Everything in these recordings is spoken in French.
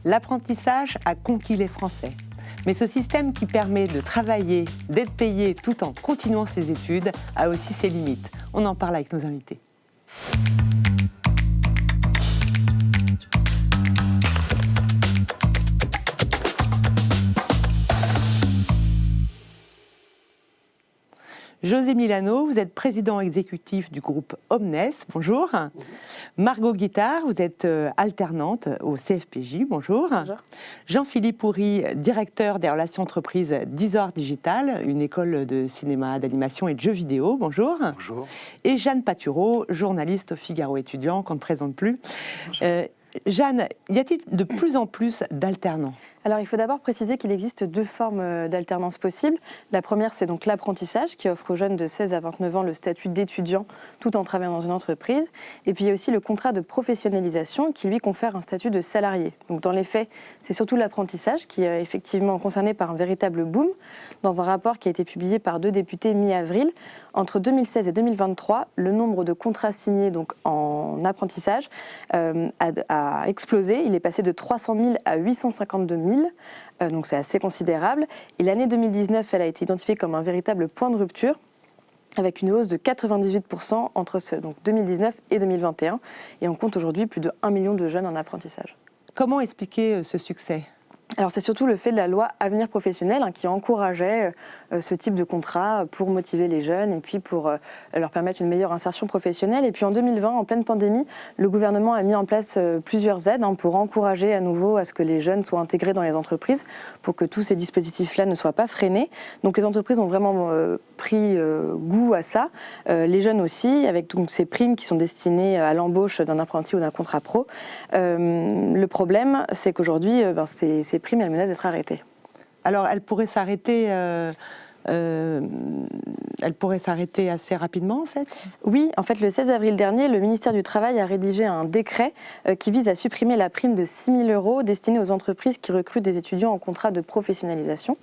L'apprentissage a conquis les Français. Mais ce système qui permet de travailler, d'être payé tout en continuant ses études a aussi ses limites. On en parle avec nos invités. José Milano, vous êtes président exécutif du groupe Omnes, bonjour. Bonjour. Margot Guittard, vous êtes alternante au CFPJ, bonjour. Bonjour. Jean-Philippe Houry, directeur des relations entreprises d'Isor Digital, une école de cinéma, d'animation et de jeux vidéo, bonjour. Bonjour. Et Jeanne Patureau, journaliste au Figaro étudiant, qu'on ne présente plus. Jeanne, y a-t-il de plus en plus d'alternants ? Alors, il faut d'abord préciser qu'il existe deux formes d'alternance possibles. La première, c'est donc l'apprentissage, qui offre aux jeunes de 16 à 29 ans le statut d'étudiant tout en travaillant dans une entreprise. Et puis, il y a aussi le contrat de professionnalisation, qui lui confère un statut de salarié. Donc, dans les faits, c'est surtout l'apprentissage qui est effectivement concerné par un véritable boom. Dans un rapport qui a été publié par deux députés mi-avril, entre 2016 et 2023, le nombre de contrats signés donc, en apprentissage a explosé. Il est passé de 300 000 à 852 000. Donc c'est assez considérable. Et l'année 2019, elle a été identifiée comme un véritable point de rupture, avec une hausse de 98% entre donc 2019 et 2021. Et on compte aujourd'hui plus de 1 million de jeunes en apprentissage. Comment expliquer ce succès ? Alors c'est surtout le fait de la loi Avenir Professionnel qui encourageait ce type de contrat pour motiver les jeunes et puis pour leur permettre une meilleure insertion professionnelle. Et puis en 2020, en pleine pandémie, le gouvernement a mis en place plusieurs aides pour encourager à nouveau à ce que les jeunes soient intégrés dans les entreprises pour que tous ces dispositifs-là ne soient pas freinés. Donc les entreprises ont vraiment pris goût à ça. Les jeunes aussi, avec donc ces primes qui sont destinées à l'embauche d'un apprenti ou d'un contrat pro. Le problème, c'est qu'aujourd'hui, ces primes, elles menacent d'être arrêtées. Alors, elles pourraient s'arrêter assez rapidement, en fait ? Oui, en fait, le 16 avril dernier, le ministère du Travail a rédigé un décret qui vise à supprimer la prime de 6 000 € destinée aux entreprises qui recrutent des étudiants en contrat de professionnalisation.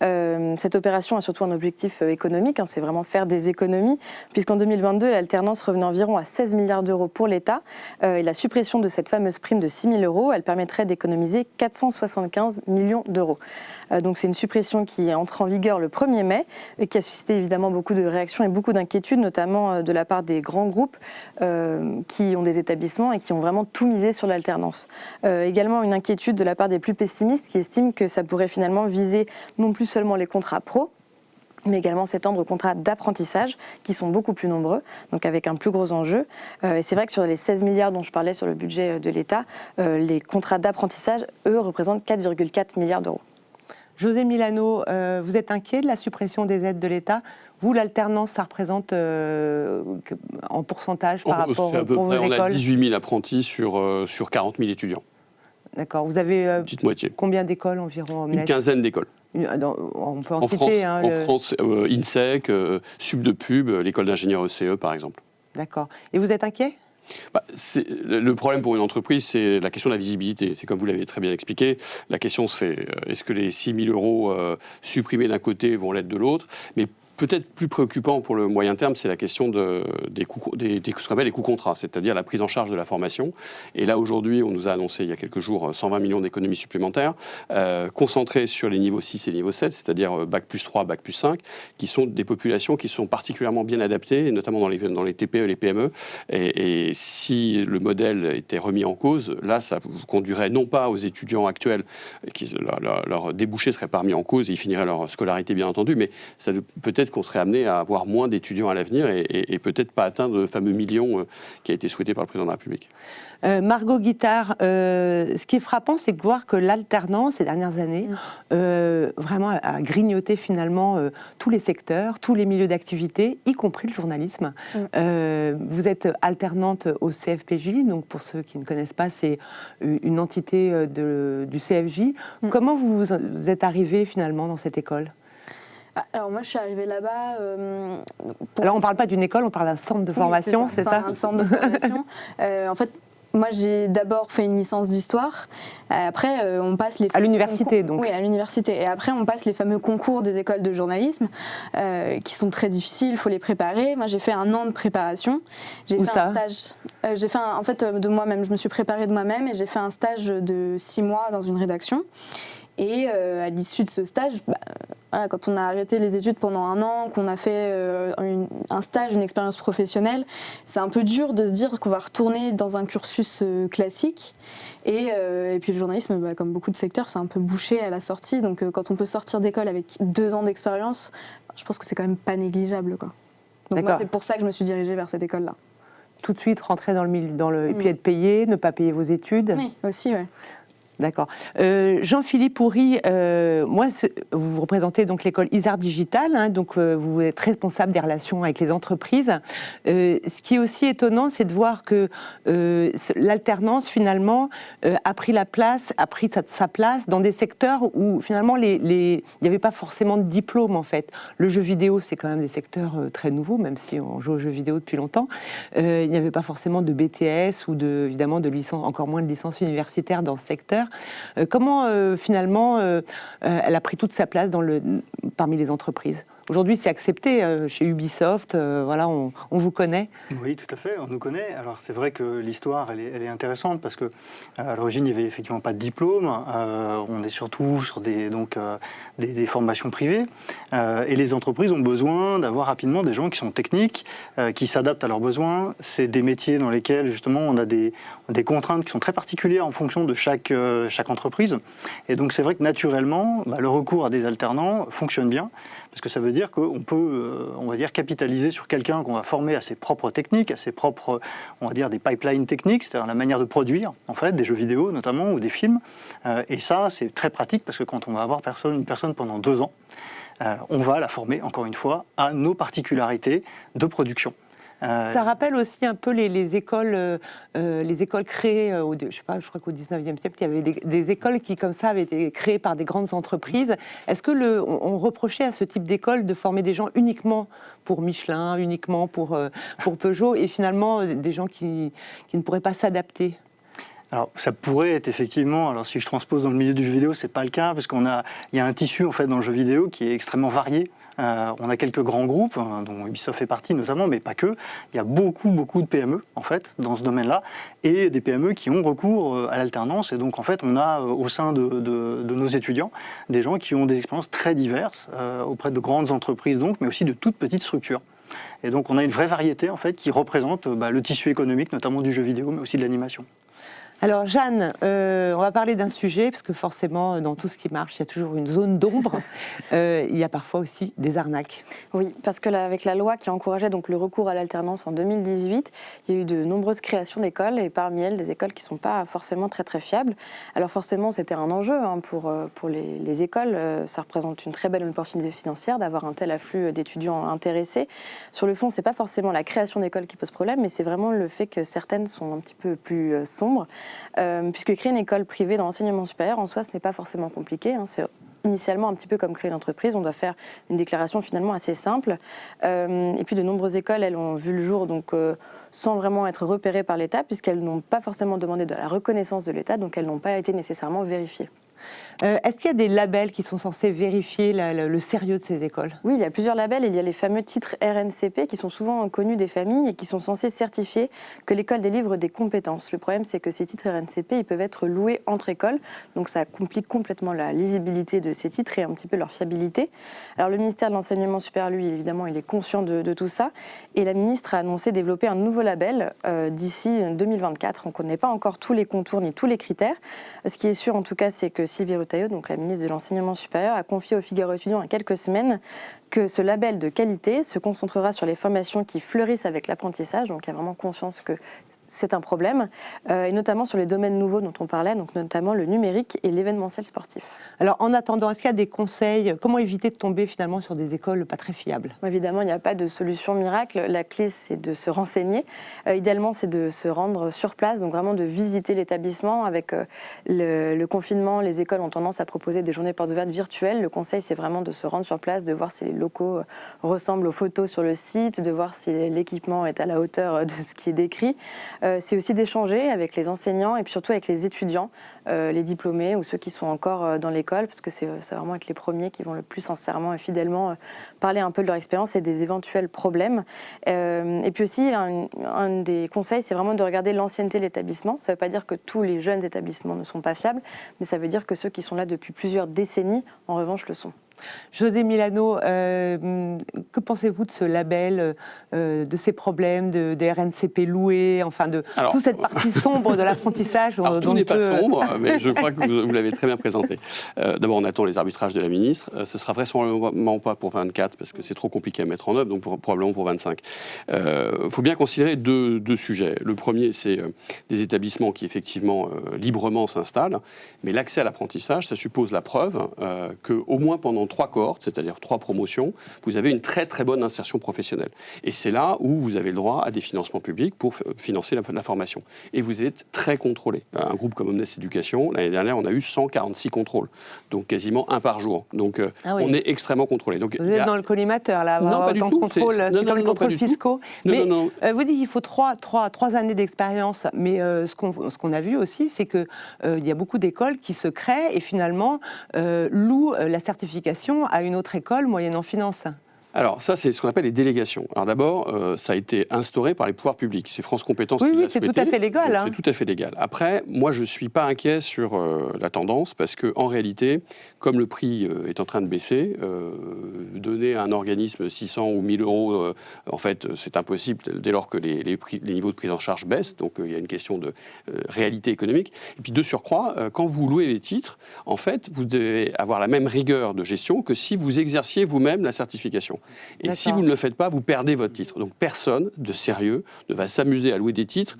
Cette opération a surtout un objectif économique, c'est vraiment faire des économies, puisqu'en 2022, l'alternance revenait environ à 16 milliards d'euros pour l'État. Et la suppression de cette fameuse prime de 6 000 €, elle permettrait d'économiser 475 millions d'euros. Donc c'est une suppression qui entre en vigueur le 1er mai, et qui a suscité évidemment beaucoup de réactions et beaucoup d'inquiétudes, notamment de la part des grands groupes qui ont des établissements et qui ont vraiment tout misé sur l'alternance. Également une inquiétude de la part des plus pessimistes qui estiment que ça pourrait finalement viser non plus seulement les contrats pro, mais également s'étendre aux contrats d'apprentissage qui sont beaucoup plus nombreux, donc avec un plus gros enjeu. Et c'est vrai que sur les 16 milliards dont je parlais sur le budget de l'État, les contrats d'apprentissage, eux, représentent 4,4 milliards d'euros. José Milano, vous êtes inquiet de la suppression des aides de l'État ? Vous, l'alternance, ça représente en pourcentage par rapport à peu pour près, vos écoles ? On a 18 000 apprentis sur 40 000 étudiants. D'accord. Vous avez petite moitié. Combien d'écoles environ ? Une quinzaine d'écoles. On peut en citer. En France, INSEC, Sub de Pub, l'école d'ingénieurs ECE, par exemple. D'accord. Et vous êtes inquiet ? Le problème pour une entreprise, c'est la question de la visibilité. C'est comme vous l'avez très bien expliqué. La question, c'est est-ce que les 6 000 € supprimés d'un côté vont l'être de l'autre ? Mais peut-être plus préoccupant pour le moyen terme, c'est la question des coûts, ce qu'on appelle les coûts contrats, c'est-à-dire la prise en charge de la formation. Et là, aujourd'hui, on nous a annoncé il y a quelques jours 120 millions d'économies supplémentaires, concentrées sur les niveaux 6 et niveaux 7, c'est-à-dire Bac plus 3, Bac plus 5, qui sont des populations qui sont particulièrement bien adaptées, notamment dans les TPE et les PME. Et si le modèle était remis en cause, là, ça conduirait non pas aux étudiants actuels, leur débouché ne serait pas remis en cause, ils finiraient leur scolarité, bien entendu, mais ça peut-être qu'on serait amené à avoir moins d'étudiants à l'avenir et peut-être pas atteindre le fameux million qui a été souhaité par le président de la République. Margot Guittard, ce qui est frappant, c'est de voir que l'alternance, ces dernières années, vraiment a grignoté finalement tous les secteurs, tous les milieux d'activité, y compris le journalisme. Vous êtes alternante au CFPJ, donc pour ceux qui ne connaissent pas, c'est une entité du CFJ. Comment vous êtes arrivée finalement dans cette école ? Alors moi je suis arrivée là-bas... Alors on ne parle pas d'une école, on parle d'un centre de formation, c'est ça, un centre de formation. En fait, Moi, j'ai d'abord fait une licence d'histoire. Après, on passe les... À l'université, donc. Oui, à l'université. Et après, on passe les fameux concours des écoles de journalisme, qui sont très difficiles, il faut les préparer. Moi, j'ai fait 1 an de préparation. Où ça ? Un stage. En fait, de moi-même. Je me suis préparée de moi-même et j'ai fait un stage de 6 mois dans une rédaction. Et à l'issue de ce stage, voilà, quand on a arrêté les études pendant 1 an, qu'on a fait un stage, une expérience professionnelle, c'est un peu dur de se dire qu'on va retourner dans un cursus classique. Et puis le journalisme, comme beaucoup de secteurs, c'est un peu bouché à la sortie. Donc quand on peut sortir d'école avec 2 ans d'expérience, je pense que c'est quand même pas négligeable, quoi. Donc moi, c'est pour ça que je me suis dirigée vers cette école-là. Tout de suite rentrer dans le milieu, et puis être payé, ne pas payer vos études. Oui, aussi, oui. D'accord. Jean-Philippe Houry, vous représentez donc l'école Isard Digital, hein, donc vous êtes responsable des relations avec les entreprises. Ce qui est aussi étonnant, c'est de voir que l'alternance finalement a pris sa place dans des secteurs où finalement il n'y avait pas forcément de diplôme en fait. Le jeu vidéo, c'est quand même des secteurs très nouveaux, même si on joue aux jeux vidéo depuis longtemps. Il n'y avait pas forcément de BTS ou évidemment de licence, encore moins de licence universitaire dans ce secteur. Comment finalement elle a pris toute sa place parmi les entreprises ? Aujourd'hui, c'est accepté chez Ubisoft, voilà, on vous connaît. Oui, tout à fait, on nous connaît. Alors c'est vrai que l'histoire, elle est intéressante parce que à l'origine, il n'y avait effectivement pas de diplôme. On est surtout sur des formations privées. Et les entreprises ont besoin d'avoir rapidement des gens qui sont techniques, qui s'adaptent à leurs besoins. C'est des métiers dans lesquels justement on a des contraintes qui sont très particulières en fonction de chaque entreprise. Et donc c'est vrai que naturellement, le recours à des alternants fonctionne bien. Parce que ça veut dire qu'on peut, on va dire, capitaliser sur quelqu'un qu'on va former à ses propres techniques, à ses propres, on va dire, des pipelines techniques, c'est-à-dire la manière de produire, en fait, des jeux vidéo notamment, ou des films. Et ça, c'est très pratique parce que quand on va avoir une personne pendant 2 ans, on va la former, encore une fois, à nos particularités de production. Ça rappelle aussi un peu les écoles créées, je crois qu'au 19e siècle, il y avait des écoles qui, comme ça, avaient été créées par des grandes entreprises. Est-ce que on reprochait à ce type d'école de former des gens uniquement pour Michelin, uniquement pour Peugeot, et finalement des gens qui ne pourraient pas s'adapter ? Alors, ça pourrait être effectivement, alors si je transpose dans le milieu du jeu vidéo, c'est pas le cas, parce il y a un tissu en fait dans le jeu vidéo qui est extrêmement varié. On a quelques grands groupes, dont Ubisoft fait partie notamment, mais pas que. Il y a beaucoup de PME en fait dans ce domaine-là, et des PME qui ont recours à l'alternance. Et donc en fait, on a au sein de nos étudiants des gens qui ont des expériences très diverses auprès de grandes entreprises donc, mais aussi de toutes petites structures. Et donc on a une vraie variété en fait qui représente le tissu économique, notamment du jeu vidéo, mais aussi de l'animation. Alors Jeanne, on va parler d'un sujet, parce que forcément, dans tout ce qui marche, il y a toujours une zone d'ombre. Il y a parfois aussi des arnaques. Oui, parce que avec la loi qui encourageait donc le recours à l'alternance en 2018, il y a eu de nombreuses créations d'écoles, et parmi elles, des écoles qui ne sont pas forcément très très fiables. Alors forcément, c'était un enjeu pour les écoles. Ça représente une très belle opportunité financière d'avoir un tel afflux d'étudiants intéressés. Sur le fond, ce n'est pas forcément la création d'écoles qui pose problème, mais c'est vraiment le fait que certaines sont un petit peu plus sombres. Puisque créer une école privée dans l'enseignement supérieur, en soi, ce n'est pas forcément compliqué. C'est initialement un petit peu comme créer une entreprise. On doit faire une déclaration finalement assez simple. Et puis de nombreuses écoles, elles ont vu le jour donc, sans vraiment être repérées par l'État, puisqu'elles n'ont pas forcément demandé de la reconnaissance de l'État, donc elles n'ont pas été nécessairement vérifiées. Est-ce qu'il y a des labels qui sont censés vérifier le sérieux de ces écoles ? Oui, il y a plusieurs labels. Il y a les fameux titres RNCP qui sont souvent connus des familles et qui sont censés certifier que l'école délivre des compétences. Le problème, c'est que ces titres RNCP, ils peuvent être loués entre écoles. Donc ça complique complètement la lisibilité de ces titres et un petit peu leur fiabilité. Alors le ministère de l'Enseignement supérieur, lui, évidemment, il est conscient de tout ça. Et la ministre a annoncé développer un nouveau label d'ici 2024. On ne connaît pas encore tous les contours ni tous les critères. Ce qui est sûr, en tout cas, c'est que Sylvie Retailleau, donc la ministre de l'Enseignement supérieur, a confié au Figaro Étudiant il y a quelques semaines que ce label de qualité se concentrera sur les formations qui fleurissent avec l'apprentissage, donc il y a vraiment conscience que c'est un problème, et notamment sur les domaines nouveaux dont on parlait, donc notamment le numérique et l'événementiel sportif. Alors en attendant, est-ce qu'il y a des conseils ? Comment éviter de tomber finalement sur des écoles pas très fiables ? Évidemment, il n'y a pas de solution miracle. La clé, c'est de se renseigner. Idéalement, c'est de se rendre sur place, donc vraiment de visiter l'établissement. Avec le confinement, les écoles ont tendance à proposer des journées portes ouvertes virtuelles. Le conseil, c'est vraiment de se rendre sur place, de voir si les locaux ressemblent aux photos sur le site, de voir si l'équipement est à la hauteur de ce qui est décrit. c'est aussi d'échanger avec les enseignants et puis surtout avec les étudiants, les diplômés ou ceux qui sont encore dans l'école, parce que c'est vraiment être les premiers qui vont le plus sincèrement et fidèlement parler un peu de leur expérience et des éventuels problèmes. Et puis aussi, un des conseils, c'est vraiment de regarder l'ancienneté de l'établissement. Ça ne veut pas dire que tous les jeunes établissements ne sont pas fiables, mais ça veut dire que ceux qui sont là depuis plusieurs décennies, en revanche, le sont. José Milano, que pensez-vous de ce label, de ces problèmes, des RNCP loués, enfin de toute cette partie sombre de l'apprentissage tout n'est pas sombre, mais je crois que vous l'avez très bien présenté. D'abord, on attend les arbitrages de la ministre. Ce sera vraisemblablement pas pour 24, parce que c'est trop compliqué à mettre en œuvre, donc probablement pour 25. Il faut bien considérer deux sujets. Le premier, c'est des établissements qui, effectivement, librement s'installent, mais l'accès à l'apprentissage, ça suppose la preuve qu'au moins pendant 3 cohortes, c'est-à-dire 3 promotions, vous avez une très très bonne insertion professionnelle. Et c'est là où vous avez le droit à des financements publics pour financer la formation. Et vous êtes très contrôlé. Un groupe comme Omnes Éducation, l'année dernière, on a eu 146 contrôles, donc quasiment 1 par jour. Donc on est extrêmement contrôlé. Donc, vous êtes dans le collimateur, là, non, pas du tout. Contrôle, c'est comme les contrôles fiscaux. Mais non. Vous dites qu'il faut 3 années d'expérience, mais ce qu'on a vu aussi, c'est qu'il y a beaucoup d'écoles qui se créent et finalement louent la certification à une autre école moyennant finance. Alors ça, c'est ce qu'on appelle les délégations. Alors d'abord, ça a été instauré par les pouvoirs publics. C'est France Compétences qui l'a souhaité. Oui, c'est tout à fait légal. C'est tout à fait légal. Après, moi, je ne suis pas inquiet sur la tendance, parce qu'en réalité, comme le prix est en train de baisser, donner à un organisme 600 ou 1000 euros, en fait, c'est impossible dès lors que les niveaux de prise en charge baissent. Donc il y a une question de réalité économique. Et puis de surcroît, quand vous louez les titres, en fait, vous devez avoir la même rigueur de gestion que si vous exerciez vous-même la certification. Et si vous ne le faites pas, vous perdez votre titre. Donc personne de sérieux ne va s'amuser à louer des titres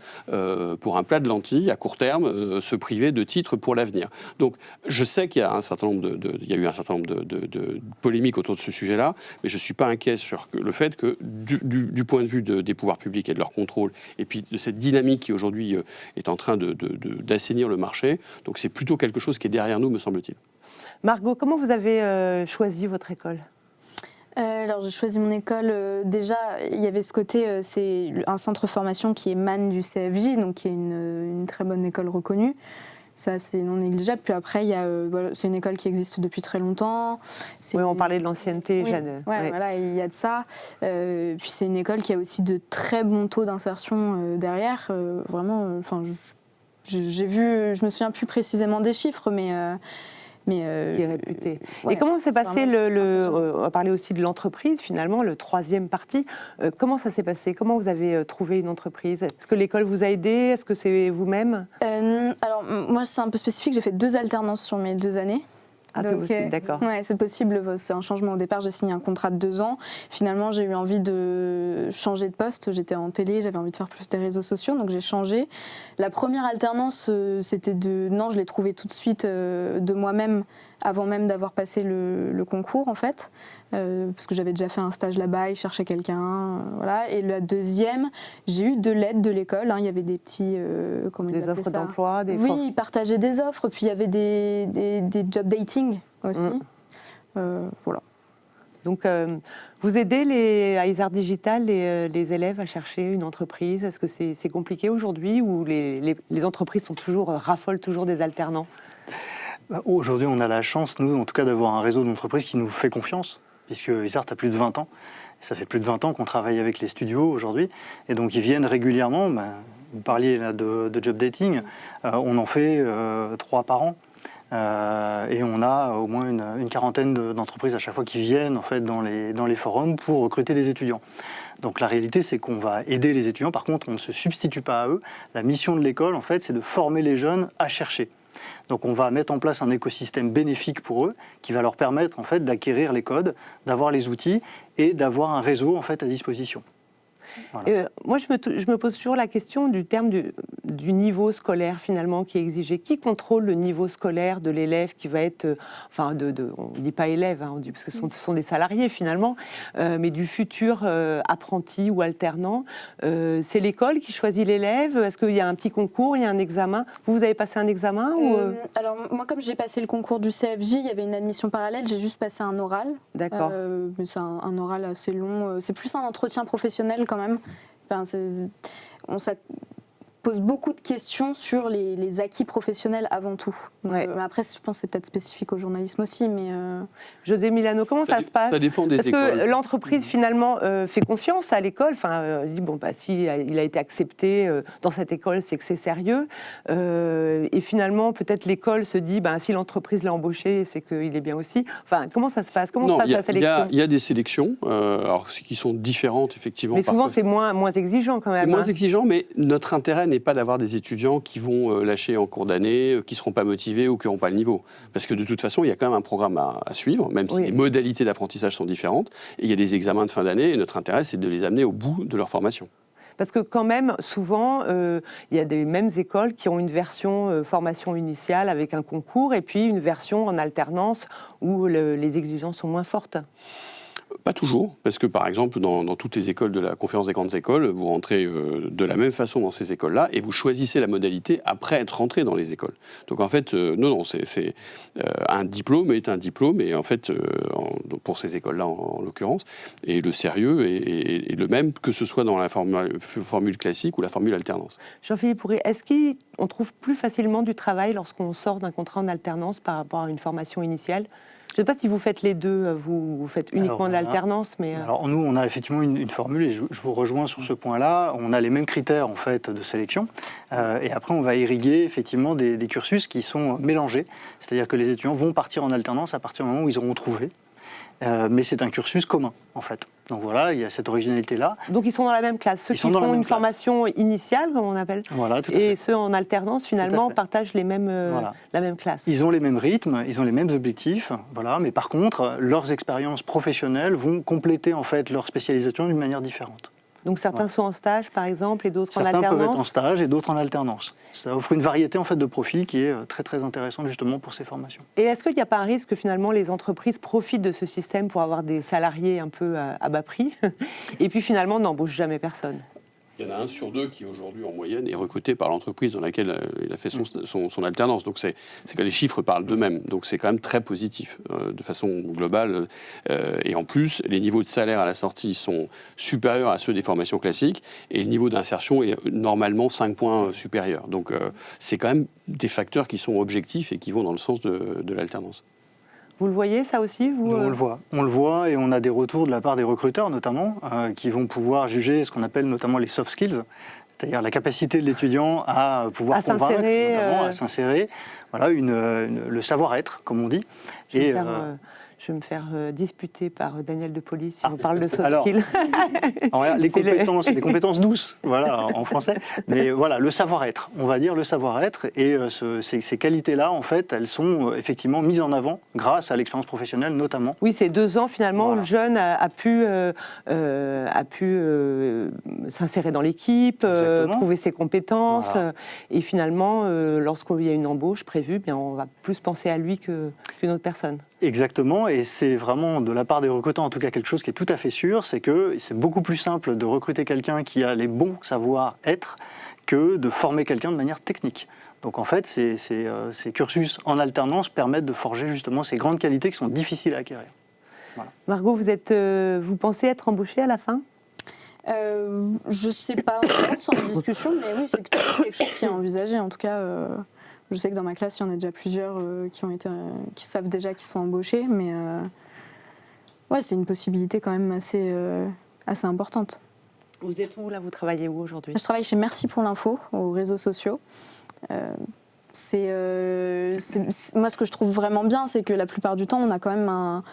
pour un plat de lentilles à court terme, se priver de titres pour l'avenir. Donc je sais qu'il y a eu un certain nombre de polémiques autour de ce sujet-là, mais je ne suis pas inquiet sur le fait que du point de vue des pouvoirs publics et de leur contrôle, et puis de cette dynamique qui aujourd'hui est en train d'assainir le marché, donc c'est plutôt quelque chose qui est derrière nous, me semble-t-il. Margot, comment vous avez choisi votre école ? Alors j'ai choisi mon école, déjà il y avait ce côté, c'est un centre formation qui émane du CFJ, donc qui est une très bonne école reconnue. Ça, c'est non négligeable. Puis après, c'est une école qui existe depuis très longtemps. Oui, on parlait de l'ancienneté, oui, Jeanne. Ouais. Voilà, il y a de ça. Puis c'est une école qui a aussi de très bons taux d'insertion derrière. Vraiment, j'ai vu, je me souviens plus précisément des chiffres, mais qui est réputé. Et comment s'est passé on va parler aussi de l'entreprise, finalement, le troisième parti. Comment ça s'est passé ? Comment vous avez trouvé une entreprise ? Est-ce que l'école vous a aidé ? Est-ce que c'est vous-même ? Alors, moi, c'est un peu spécifique. J'ai fait 2 alternances sur mes 2 années. Ah, c'est possible, d'accord. Ouais, c'est possible. C'est un changement. Au départ, j'ai signé un contrat de 2 ans. Finalement, j'ai eu envie de changer de poste. J'étais en télé, j'avais envie de faire plus des réseaux sociaux, donc j'ai changé. La première alternance, c'était non, je l'ai trouvée tout de suite de moi-même, avant même d'avoir passé le concours, en fait, parce que j'avais déjà fait un stage là-bas, ils cherchaient quelqu'un, voilà. Et la deuxième, j'ai eu de l'aide de l'école. Il y avait des petits, comment ils appelaient ça ? Des offres d'emploi, Oui, ils partageaient des offres. Puis il y avait des job dating aussi. Voilà. Donc, vous aidez à Isard Digital les élèves à chercher une entreprise. Est-ce que c'est compliqué aujourd'hui, ou les entreprises raffolent toujours des alternants ? Aujourd'hui, on a la chance, nous, en tout cas, d'avoir un réseau d'entreprises qui nous fait confiance, puisque Isard a plus de 20 ans. Ça fait plus de 20 ans qu'on travaille avec les studios aujourd'hui. Et donc, ils viennent régulièrement. Vous parliez là de job dating. On en fait 3 par an. Et on a au moins une quarantaine d'entreprises à chaque fois qui viennent en fait, dans les forums pour recruter des étudiants. Donc la réalité, c'est qu'on va aider les étudiants. Par contre, on ne se substitue pas à eux. La mission de l'école, en fait, c'est de former les jeunes à chercher. Donc on va mettre en place un écosystème bénéfique pour eux qui va leur permettre en fait, d'acquérir les codes, d'avoir les outils et d'avoir un réseau en fait, à disposition. Voilà. Moi, je me pose toujours la question du terme du niveau scolaire, finalement, qui est exigé. Qui contrôle le niveau scolaire de l'élève qui va être... on ne dit pas élève, on dit, parce que ce sont des salariés, finalement, mais du futur apprenti ou alternant. C'est l'école qui choisit l'élève ? Est-ce qu'il y a un petit concours, il y a un examen ? Vous avez passé un examen Alors, moi, comme j'ai passé le concours du CFJ, il y avait une admission parallèle, j'ai juste passé un oral. D'accord. Mais c'est un oral assez long. C'est plus un entretien professionnel, quand même. Enfin, pose beaucoup de questions sur les acquis professionnels avant tout. Donc, Ouais. mais après, je pense que c'est peut-être spécifique au journalisme aussi, mais... José Milano, comment ça se passe? Ça dépend des Parce écoles. que l'entreprise, finalement, fait confiance à l'école. Enfin, dit, bon, bah, si il a été accepté dans cette école, c'est que c'est sérieux. Et finalement, peut-être l'école se dit, bah, si l'entreprise l'a embauché, c'est qu'il est bien aussi. Enfin, comment ça se passe? Comment se passe la sélection? Il y a des sélections, alors, qui sont différentes, effectivement. Mais souvent, parfois. c'est moins exigeant quand même. C'est moins exigeant, mais notre intérêt n'est pas d'avoir des étudiants qui vont lâcher en cours d'année, qui ne seront pas motivés ou qui n'auront pas le niveau. Parce que de toute façon, il y a quand même un programme à suivre, même si les modalités d'apprentissage sont différentes. Et il y a des examens de fin d'année, et notre intérêt, c'est de les amener au bout de leur formation. Parce que quand même, souvent, il y a des mêmes écoles qui ont une version formation initiale avec un concours, et puis une version en alternance où les exigences sont moins fortes. Pas toujours, parce que par exemple, dans toutes les écoles de la conférence des grandes écoles, vous rentrez de la même façon dans ces écoles-là et vous choisissez la modalité après être rentré dans les écoles. Donc en fait, c'est un diplôme est un diplôme, et en fait, pour ces écoles-là en l'occurrence, et le sérieux est le même que ce soit dans la formule classique ou la formule alternance. Jean-Philippe Pourret, est-ce qu'on trouve plus facilement du travail lorsqu'on sort d'un contrat en alternance par rapport à une formation initiale ? Je ne sais pas si vous faites les deux, vous faites uniquement de l'alternance, mais... Alors nous, on a effectivement une formule, et je vous rejoins sur ce point-là. On a les mêmes critères en fait de sélection, et après on va irriguer effectivement des cursus qui sont mélangés. C'est-à-dire que les étudiants vont partir en alternance à partir du moment où ils auront trouvé. Mais c'est un cursus commun, en fait. Donc voilà, il y a cette originalité-là. Donc ils sont dans la même classe. Ceux qui font une formation initiale, comme on appelle, voilà, tout à et fait. Ceux en alternance, finalement, partagent la même classe. Ils ont les mêmes rythmes, ils ont les mêmes objectifs, voilà, mais par contre, leurs expériences professionnelles vont compléter en fait leur spécialisation d'une manière différente. Donc certains sont en stage, par exemple, et d'autres en alternance. Certains peuvent être en stage et d'autres en alternance. Ça offre une variété en fait de profils qui est très très intéressante justement pour ces formations. Et est-ce qu'il n'y a pas un risque que finalement les entreprises profitent de ce système pour avoir des salariés un peu à bas prix et puis finalement n'embauchent jamais personne? Il y en a 1 sur 2 qui aujourd'hui en moyenne est recruté par l'entreprise dans laquelle il a fait son alternance. Donc c'est que les chiffres parlent d'eux-mêmes. Donc c'est quand même très positif de façon globale. Et en plus, les niveaux de salaire à la sortie sont supérieurs à ceux des formations classiques, et le niveau d'insertion est normalement 5 points supérieur. Donc c'est quand même des facteurs qui sont objectifs et qui vont dans le sens de l'alternance. Vous le voyez, ça aussi vous, On le voit, et on a des retours de la part des recruteurs notamment, qui vont pouvoir juger ce qu'on appelle notamment les soft skills, c'est-à-dire la capacité de l'étudiant à pouvoir convaincre, notamment à s'insérer, voilà, le savoir-être, comme on dit. Je vais me faire disputer par Daniel de Poly si on parle de soft skills. Les compétences douces, voilà, en français. Mais voilà, le savoir-être, on va dire le savoir-être. Et ces qualités-là, en fait, elles sont effectivement mises en avant grâce à l'expérience professionnelle, notamment. Oui, c'est 2 ans finalement où le jeune a pu s'insérer dans l'équipe, prouver ses compétences. Voilà. Et finalement, lorsqu'il y a une embauche prévue, bien, on va plus penser à lui qu'une autre personne. Exactement, et c'est vraiment de la part des recruteurs en tout cas quelque chose qui est tout à fait sûr, c'est que c'est beaucoup plus simple de recruter quelqu'un qui a les bons savoir-être que de former quelqu'un de manière technique. Donc en fait, ces cursus en alternance permettent de forger justement ces grandes qualités qui sont difficiles à acquérir. Voilà. Margot, vous pensez être embauchée à la fin ? Je ne sais pas, sans discussion, mais oui, c'est quelque chose qui est envisagé en tout cas. Je sais que dans ma classe, il y en a déjà plusieurs qui savent déjà qu'ils sont embauchés, mais ouais, c'est une possibilité quand même assez importante. Vous êtes où là? Vous travaillez où aujourd'hui? Je travaille chez Merci pour l'info, aux réseaux sociaux. Moi, ce que je trouve vraiment bien, c'est que la plupart du temps, on a quand même un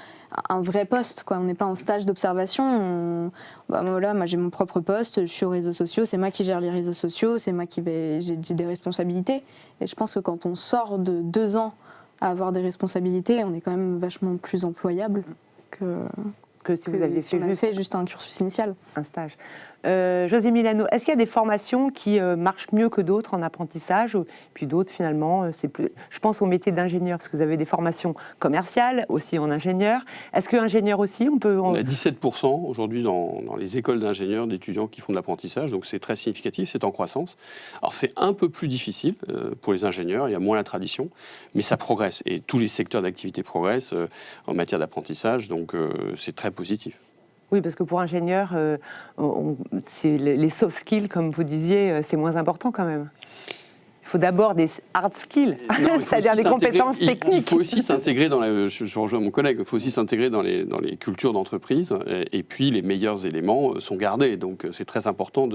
vrai poste, quoi. On n'est pas en stage d'observation. Voilà, moi, j'ai mon propre poste, je suis aux réseaux sociaux, c'est moi qui gère les réseaux sociaux, c'est moi j'ai des responsabilités. Et je pense que quand on sort de 2 ans à avoir des responsabilités, on est quand même vachement plus employable que si vous aviez fait juste un cursus initial. Un stage. José Milano, est-ce qu'il y a des formations qui marchent mieux que d'autres en apprentissage, puis d'autres finalement, c'est plus... Je pense au métier d'ingénieur, parce que vous avez des formations commerciales aussi en ingénieur. Est-ce qu'ingénieur aussi, on a 17% aujourd'hui dans les écoles d'ingénieurs d'étudiants qui font de l'apprentissage, donc c'est très significatif, c'est en croissance. Alors c'est un peu plus difficile pour les ingénieurs, il y a moins la tradition, mais ça progresse, et tous les secteurs d'activité progressent en matière d'apprentissage, donc c'est très positif. Oui, parce que pour ingénieur, les soft skills, comme vous disiez, c'est moins important quand même. Il faut d'abord des hard skills, c'est-à-dire des compétences techniques. Il faut aussi s'intégrer je rejoins mon collègue, il faut aussi s'intégrer dans les cultures d'entreprise, et puis les meilleurs éléments sont gardés. Donc c'est très important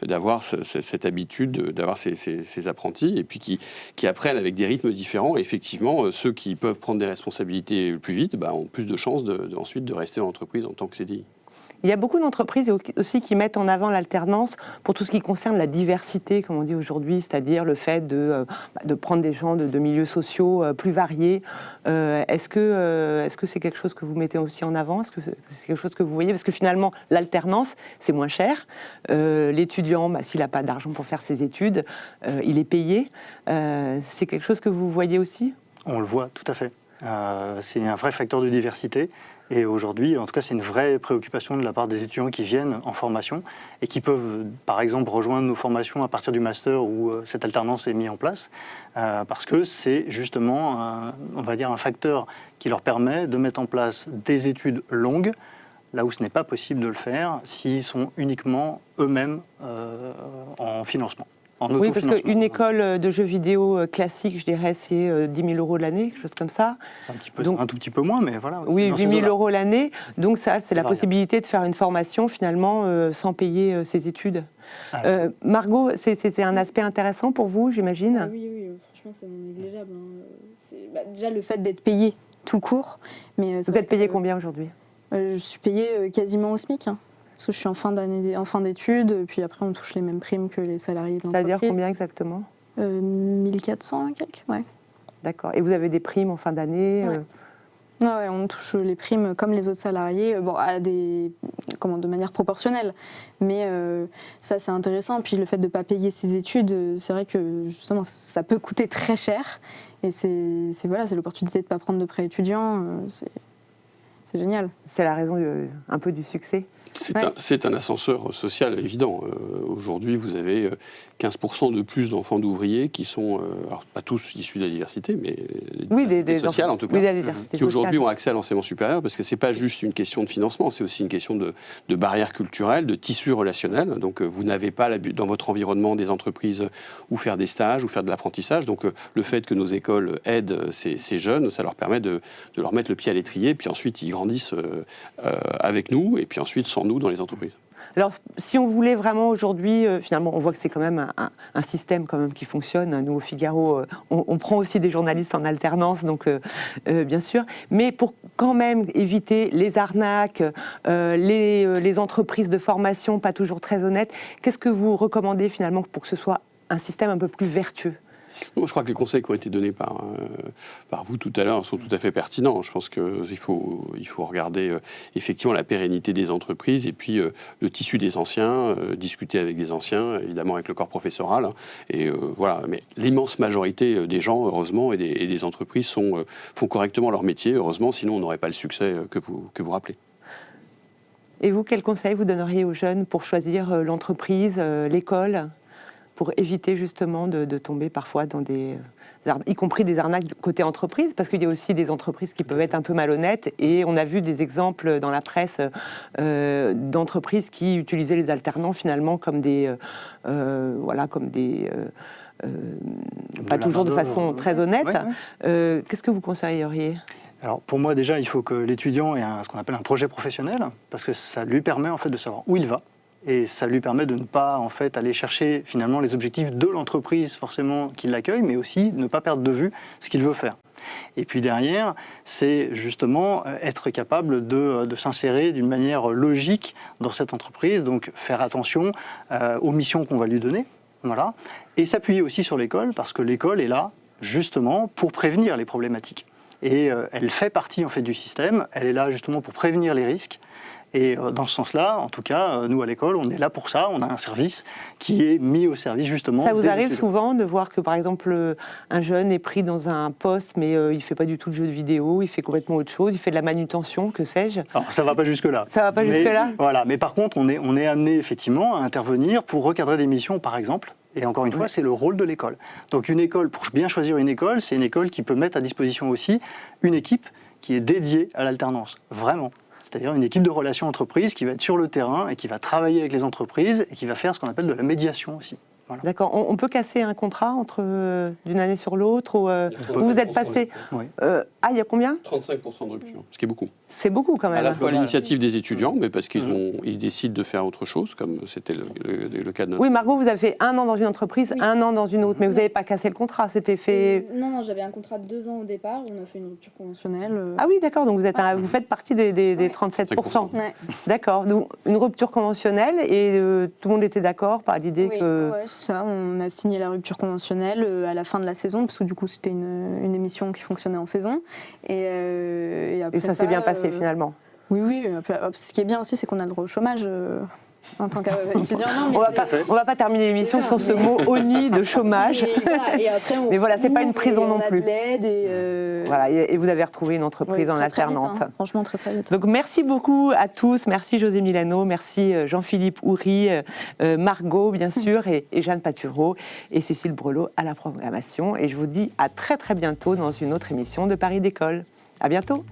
d'avoir cette habitude, d'avoir ces apprentis, et puis qui apprennent avec des rythmes différents. Et effectivement, ceux qui peuvent prendre des responsabilités plus vite ont plus de chances ensuite de rester dans l'entreprise en tant que CDI. Il y a beaucoup d'entreprises aussi qui mettent en avant l'alternance pour tout ce qui concerne la diversité, comme on dit aujourd'hui, c'est-à-dire le fait de prendre des gens de milieux sociaux plus variés. Est-ce que c'est quelque chose que vous mettez aussi en avant? Est-ce que c'est quelque chose que vous voyez? Parce que finalement, l'alternance, c'est moins cher. L'étudiant, s'il n'a pas d'argent pour faire ses études, il est payé. C'est quelque chose que vous voyez aussi? On le voit, tout à fait. C'est un vrai facteur de diversité. Et aujourd'hui, en tout cas, c'est une vraie préoccupation de la part des étudiants qui viennent en formation et qui peuvent, par exemple, rejoindre nos formations à partir du master où cette alternance est mise en place, parce que c'est justement, on va dire, un facteur qui leur permet de mettre en place des études longues, là où ce n'est pas possible de le faire s'ils sont uniquement eux-mêmes en financement. Oui, parce qu'une école de jeux vidéo classique, je dirais, c'est 10 000 € l'année, quelque chose comme ça. Un tout petit peu moins, mais voilà. Oui, 8 000 € l'année. Donc ça, c'est la possibilité de faire une formation, finalement, sans payer ses études. Margot, c'était un aspect intéressant pour vous, j'imagine? Oui, franchement, c'est non négligeable. Déjà, le fait d'être payé tout court. Mais vous êtes payé combien aujourd'hui? Je suis payée quasiment au SMIC. Parce que je suis en fin d'études, puis après on touche les mêmes primes que les salariés de l'entreprise. C'est-à-dire combien exactement? 1400 et quelques, ouais. D'accord. Et vous avez des primes en fin d'année? Ouais, on touche les primes comme les autres salariés, de manière proportionnelle. Mais ça, c'est intéressant. Puis le fait de ne pas payer ses études, c'est vrai que justement, ça peut coûter très cher. Et c'est l'opportunité de ne pas prendre de prêt étudiant. C'est génial. C'est la raison un peu du succès. C'est un ascenseur social évident. Aujourd'hui, vous avez 15% de plus d'enfants d'ouvriers qui sont, alors pas tous issus de la diversité, mais des sociales en tout cas, qui aujourd'hui ont accès à l'enseignement supérieur, parce que c'est pas juste une question de financement, c'est aussi une question de barrières culturelles, de tissu relationnel. Donc vous n'avez pas dans votre environnement des entreprises où faire des stages, ou faire de l'apprentissage. Donc le fait que nos écoles aident ces jeunes, ça leur permet de leur mettre le pied à l'étrier, puis ensuite ils grandissent avec nous, et puis ensuite sans nous dans les entreprises. Alors, si on voulait vraiment aujourd'hui, finalement, on voit que c'est quand même un système quand même qui fonctionne. Nous, au Figaro, on prend aussi des journalistes en alternance, donc bien sûr. Mais pour quand même éviter les arnaques, les entreprises de formation pas toujours très honnêtes, qu'est-ce que vous recommandez finalement pour que ce soit un système un peu plus vertueux? Je crois que les conseils qui ont été donnés par vous tout à l'heure sont tout à fait pertinents. Je pense qu'il faut regarder effectivement la pérennité des entreprises et puis le tissu des anciens, discuter avec des anciens, évidemment avec le corps professoral. Et voilà. Mais l'immense majorité des gens, heureusement, et des entreprises font correctement leur métier, heureusement, sinon on n'aurait pas le succès que vous rappelez. Et vous, quels conseils vous donneriez aux jeunes pour choisir l'entreprise, l'école, pour éviter justement de tomber parfois dans y compris des arnaques du côté entreprise, parce qu'il y a aussi des entreprises qui peuvent être un peu malhonnêtes, et on a vu des exemples dans la presse d'entreprises qui utilisaient les alternants finalement comme pas toujours de façon très honnête. Qu'est-ce que vous conseilleriez ? Alors pour moi déjà, il faut que l'étudiant ait ce qu'on appelle un projet professionnel, parce que ça lui permet en fait de savoir où il va. Et ça lui permet de ne pas en fait aller chercher finalement les objectifs de l'entreprise forcément qui l'accueille, mais aussi ne pas perdre de vue ce qu'il veut faire. Et puis derrière, c'est justement être capable de s'insérer d'une manière logique dans cette entreprise, donc faire attention aux missions qu'on va lui donner, voilà, et s'appuyer aussi sur l'école, parce que l'école est là justement pour prévenir les problématiques. Et elle fait partie en fait du système, elle est là justement pour prévenir les risques. Et dans ce sens-là, en tout cas, nous à l'école, on est là pour ça. On a un service qui est mis au service justement. Ça vous arrive souvent de voir que par exemple un jeune est pris dans un poste, mais il ne fait pas du tout de jeux de vidéo, il fait complètement autre chose, il fait de la manutention, que sais-je. Alors ça ne va pas jusque-là. Ça ne va pas jusque-là. Voilà. Mais par contre, on est amené effectivement à intervenir pour recadrer des missions, par exemple. Et encore une fois, c'est le rôle de l'école. Donc une école, pour bien choisir une école, c'est une école qui peut mettre à disposition aussi une équipe qui est dédiée à l'alternance, vraiment. c'est-à-dire une équipe de relations entreprises qui va être sur le terrain et qui va travailler avec les entreprises et qui va faire ce qu'on appelle de la médiation aussi. Voilà. D'accord. On peut casser un contrat d'une année sur l'autre ou vous êtes passé... Oui. il y a combien ? 35% de rupture, ce qui est beaucoup. C'est beaucoup quand même. À la fois à l'initiative des étudiants, mais parce qu'ils décident de faire autre chose, comme c'était le cas de notre... Oui, Margot, vous avez fait 1 an dans une entreprise, 1 an dans une autre, mais vous n'avez pas cassé le contrat, c'était fait... Non, j'avais un contrat de 2 ans au départ, on a fait une rupture conventionnelle. Ah oui, d'accord, donc vous faites partie des 37%. Ouais. D'accord, donc une rupture conventionnelle et tout le monde était d'accord par l'idée que... Oui, c'est ça, on a signé la rupture conventionnelle à la fin de la saison, parce que du coup c'était une émission qui fonctionnait en saison. Et après ça s'est bien passé finalement. Oui, ce qui est bien aussi, c'est qu'on a le droit au chômage. En tant qu'étudiant, non, on va pas terminer l'émission sur ce mot honni de chômage. Et après, mais voilà, c'est pas une prison non plus. Voilà, et vous avez retrouvé une entreprise en alternante. Très vite, franchement, très vite. Donc merci beaucoup à tous. Merci José Milano, merci Jean-Philippe Houry, Margot bien sûr, et Jeanne Patureau et Cécile Brelot à la programmation. Et je vous dis à très très bientôt dans une autre émission de Paris d'École. À bientôt.